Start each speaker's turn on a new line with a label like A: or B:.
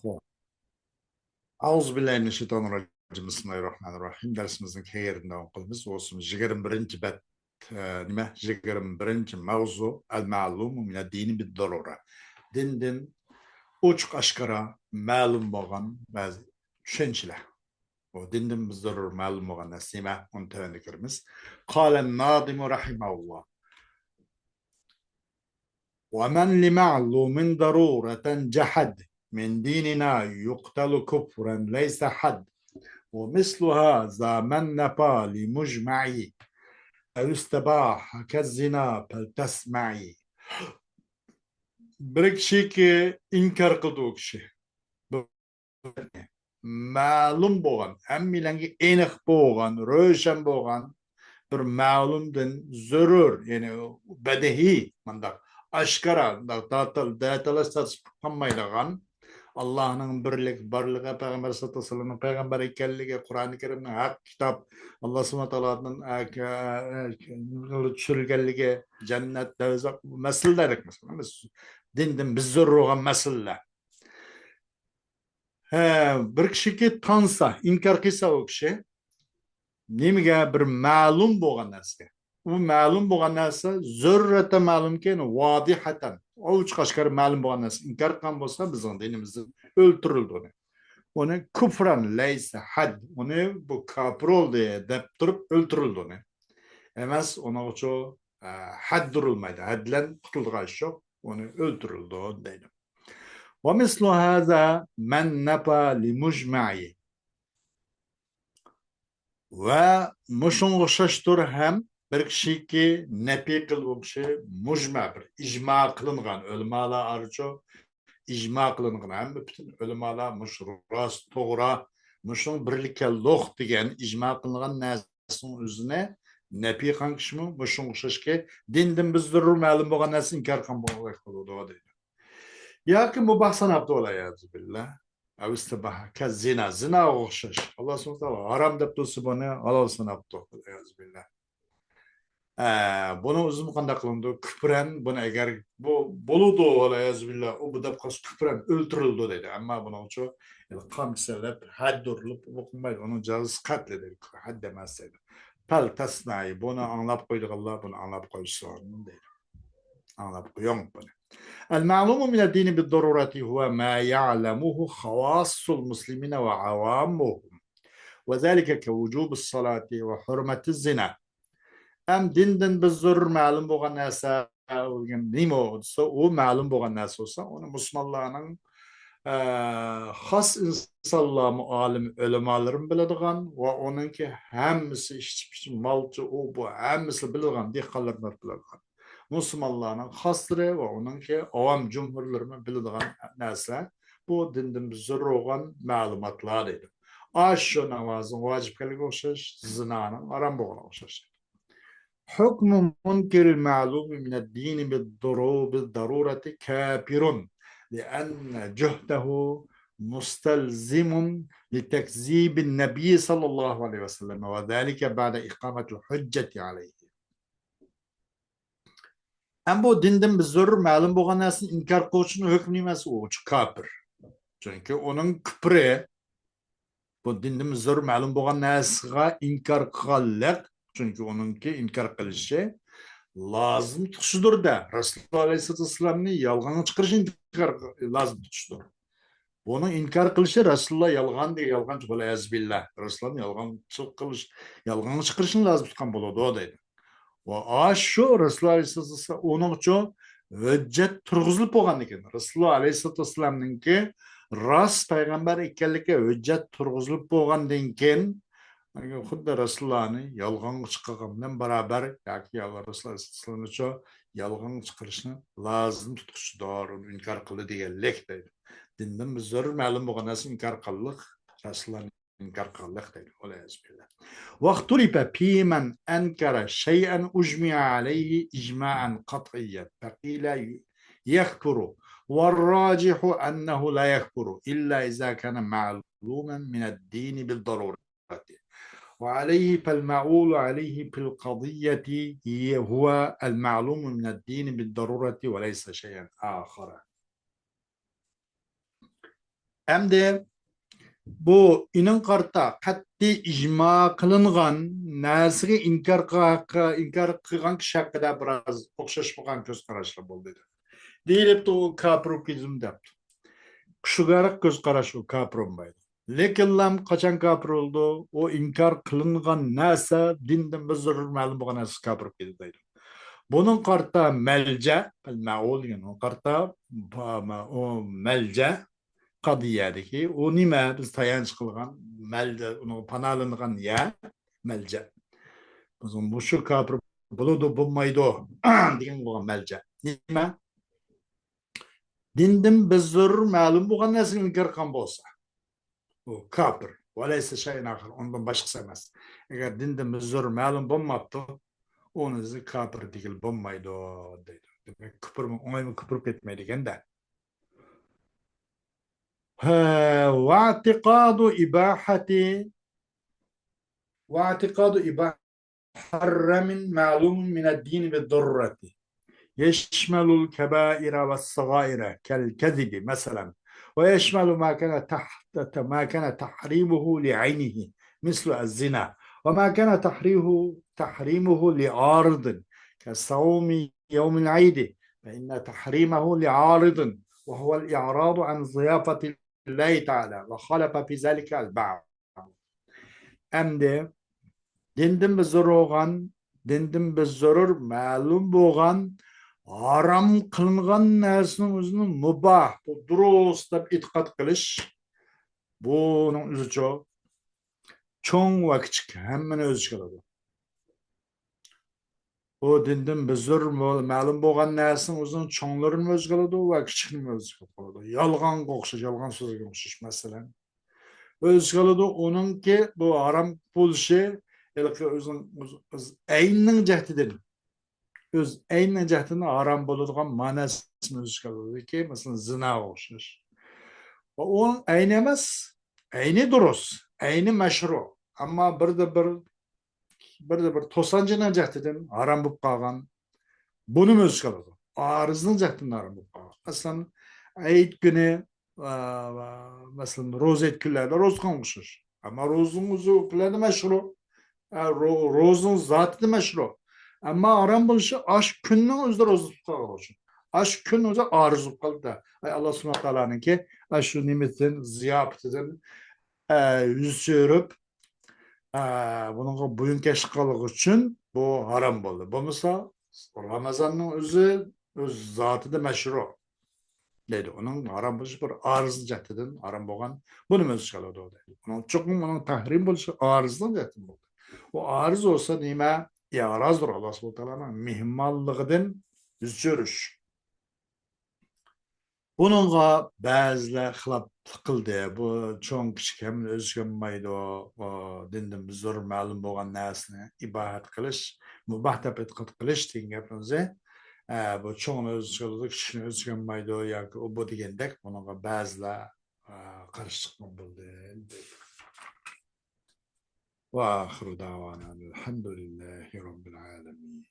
A: Xo'p. Auzu billahi mineşşeytanirracim. Bismillahirrahmanirrahim. Dersimizin keyirinden devam qilamiz. Olsun 21 bet nima 21 mavzu al-ma'lumu min ad-dini bid-darura. Dindin ochiq oshkora ma'lum bo'lgan ba'zi tushunchalar. O dindin biz-darur ma'lum bo'lgan narsa uni tavanda kiramiz. Qala an-nadimu rahimahulloh. ومن لمعلوم ضرورة جحد من ديننا يقتل كفرا ليس حد ومثل هذا من نفى لمجمعي أو استباح كالزنا فلتسمعي بركشيك إنكار قدوكشي معلوم بوغان أمي لنجي إنخ بوغان روشن بوغان bir ma'lumdan zarur ya'ni badihiy mandaq oshkora datalash qilmaydigan Allohning birlik borligi payg'ambar sollallohu alayhi vasallamning payg'ambar ekanligi Qur'oni Karimning haq kitob Alloh subhanahu taoloning tushirilganligi jannat do'zax masalalar dindan biz zarur bo'lgan masalalar bir kishiga tansa inkor qilsa u kishi nimaga bir ma'lum bo'lgan narsa u ma'lum bo'lgan narsa zurrata ma'lumkan vodihatan ochiq oshkora ma'lum bo'lgan narsa inkor qilgan bo'lsa bizning dinimizda o'ltirildi uni kufran laysa had uni bu kofir bo'ldi deb turib o'ltirildi uni emas uni uchun had urilmaydi hadlan qutulg'ash yo'q uni o'ltirildi deydi va mislu haza man nafa li mujma'i va mushunga o'xshashdir ham bir kishiki nafiy qiluvchi mujma bir ijmo qilingan ulamolar arjo ijmo qilingan ham butun ulamolar mush rost to'g'ri mushun birlikka lo'q degan ijmo qilingan narsaning o'zini nafiy qilgan kishimi mushunga o'xshashki dindan biz zarur ma'lum bo'lgan narsa inkor qilgan bo'ladi deydi yoki mubah sanab billah Avistabaha zina zina o'xshash Alloh subhanahu taolo harom deb tursa buni halol sanab billah buni o'zim qanday qilindi kufran buni agar bu bo'ludi billah u bu deb qolsa kufran o'ltirildi deydi ammo buni uchun qamchisalab hadd urilib o'qilmaydi uni jazosi qatl deydi hadd emas deydi pal tasnai buni anglab qo'ydiganlar buni anglab qo'yishsin deydi anglab qo'ying buni المعلوم من الدين بالضرورة هو ما يعلمه خواص المسلمين وعوامهم وذلك كوجوب الصلاة وحرمة الزنا أم دين بالضرر معلوم بغن ناسا نيمو معلوم بغن ناسا مسلم الله خاص insan alim ölemalarım biladigan ve onunki hemmisi işte malcı o bu hemmisi biladigan dehqonlarlar biladigan Müslümanların xaslari ve onunki avam cumhurlarını biladigan narsa bu dindan zarur olan ma'lumotlar deydi. Aşşo namazın vacibkaliga o'xshash zinaning harom bo'lganiga o'xshash. Hukmu munkiril ma'lumi min ad-din bid-darurati kafirun لأن جهده مستلزم لتكذيب النبي صلى الله عليه وسلم وذلك بعد إقامة الحجة عليه. Hem bu dindan biz zarur ma'lum bo'lgan narsani inkor qilishning hukmi emas u kofir. Chunki uning kufri bu dindan biz zarur ma'lum bo'lgan narsaga inkor qilganlik, chunki uningki inkor qilishi lozim tutishdirda. Rasululloh alayhisolamni yolg'on chiqarishni lozim tutishdir. Buni inkor qilishi Rasululloh yolg'on degan yolg'onchi bo'layaz billah. Rasulullohni yolg'on chiqarishni lozim tutgan bo'ladi deydi. Ve aşşo Resulullah Aleyhisselam onun için hüccet turg'izilib bo'lgan ekan. Resulullah Aleyhisselam'ninki rast payg'ambar ekanligiga hüccet turg'izilib bo'lgandan keyin xuddi Rasulullahni yolg'on chiqargan bilan barobar yoki Rasululloh Aleyhisselam uchun yolg'on chiqarishni lozim tutishdir, inkor qildi deganlik deydi. Dindan biz zarur ma'lum bo'lgan narsa inkor qillik Rasululloh إنكار قال والعياذ بالله واختلف في من أنكر شيئا أجمع عليه إجماعا قطعيا فقيل يكفر والراجح أنه لا يكفر إلا إذا كان معلوما من الدين بالضرورة وعليه فالمعول عليه في القضية هو المعلوم من الدين بالضرورة وليس شيئا آخر Endi bu inin qarta qat'iy ijmo qilingan narsaga inkor qilgan kishi haqida biroz o'xshash bo'lgan ko'z qarashlar bo'ldi. Deyilibdi u kofirizm debdi. Shugarak ko'z qarash u kofir bo'lmaydi. Lekin lam qachon kofir bo'ldi? O inkor qilingan narsa dindan bir zarur ma'lum bo'lgan narsa kofir deydi. Bunun qarta melce, ma'ul degan o qarta o melce qadiyadagi o nima biz tayanch qilgan melce uni panolangan ya melce. Bizim bu shu kofir bo'ladi bo'lmaydi degan bo'lgan melce. Nima? Dindan biz zarur ma'lum bo'lgan narsani inkor qilgan bo'lsa, o kofir. Valaysa shay'un axir, ondan boshqasi emas. Agar dindan biz zarur ma'lum bo'lmabdi, onu kafir değil bombaydı dedi. Demek küpür mü, onay mı küpür etmeydi de. واعتقاد إباحة واعتقاد إباحة محرم معلوم من الدين بالضرورة يشمل الكبائر والصغائر كالكذب مثلا ويشمل ما كان تحريمه لعينه مثل الزنا وما كان تحريمه لعارض كصوم يوم العيد فإن تحريمه لعارض وهو الإعراض عن ضيافة الله تعالى وخالف في ذلك البعض. Endi dindim biz zarur ma'lum bo'lgan haram qilingan narsaning o'zini mubah, durust deb e'tiqod qilish buning o'zicha cho'ng va kichik hammani o'z ichiga oladi. O dindim biz zarur ma'lum bo'lgan narsaning o'zini cho'nglarini o'z ichiga oladi va kichikni o'z ichiga oladi. Yolg'onga o'xshash, yolg'on so'zga o'xshash masalan. O'z ichiga oladi uningki bu haram bo'lishi öz ayning jahtidan öz ayning jahtidan haram bo'ladigan ma'nosini o'z ichiga oladiki, masalan zinoga o'xshash. Onun ayni emas, ayni durust, ayni mashru. Ammo birda bir to'sanchining jahtidan haram bo'lib qolgan. Buni o'z ichiga oladi. Arizning jahtidan haram bo'lib qolgan. Masalan, ayit kuni masalan ro'za ayit kunlarida ro'zqon o'xshash. Ammo ro'zning o'zi ularni mashru. Ro'zning zoti mashru. Ammo haram bo'lishi ash kunning o'zida ro'za tutgan uchun. Ash kun o'zi ariz bo'lib qoldi. Alloh subhanahu taoloninki shu ne'matdan ziyofatidan yuz so'rib bunga bo'yinkash qilgani uchun bu haram bo'ldi. Bo'lmasa Ramazonning o'zi o'z zotida mashru. Deydi. Onun haram bo'lishi bir ariz jahtidan haram bo'lgan. Buni o'z ichiga oladi deydi. Uning tahrim bo'lishi arizdan jahtidan bo'ldi. O arız olsa nima? Yarazdır Allah subhanahu taoloning mehmonligidan yuz so'rish. Bununla ba'zilar xilof qildi. Bu cho'ng kichik ham o'ziga olmaydi. Dindan bizlar ma'lum bo'lgan narsani ibodat qilish, mubah deb e'tiqod qilish degan gapimizni bu cho'ngni o'ziga oladi, kichikni o'ziga olmaydi yoki u bu degandek bunga ba'zilar qarshi chiqqan bo'ldi. وآخر دعوانا الحمد لله رب العالمين.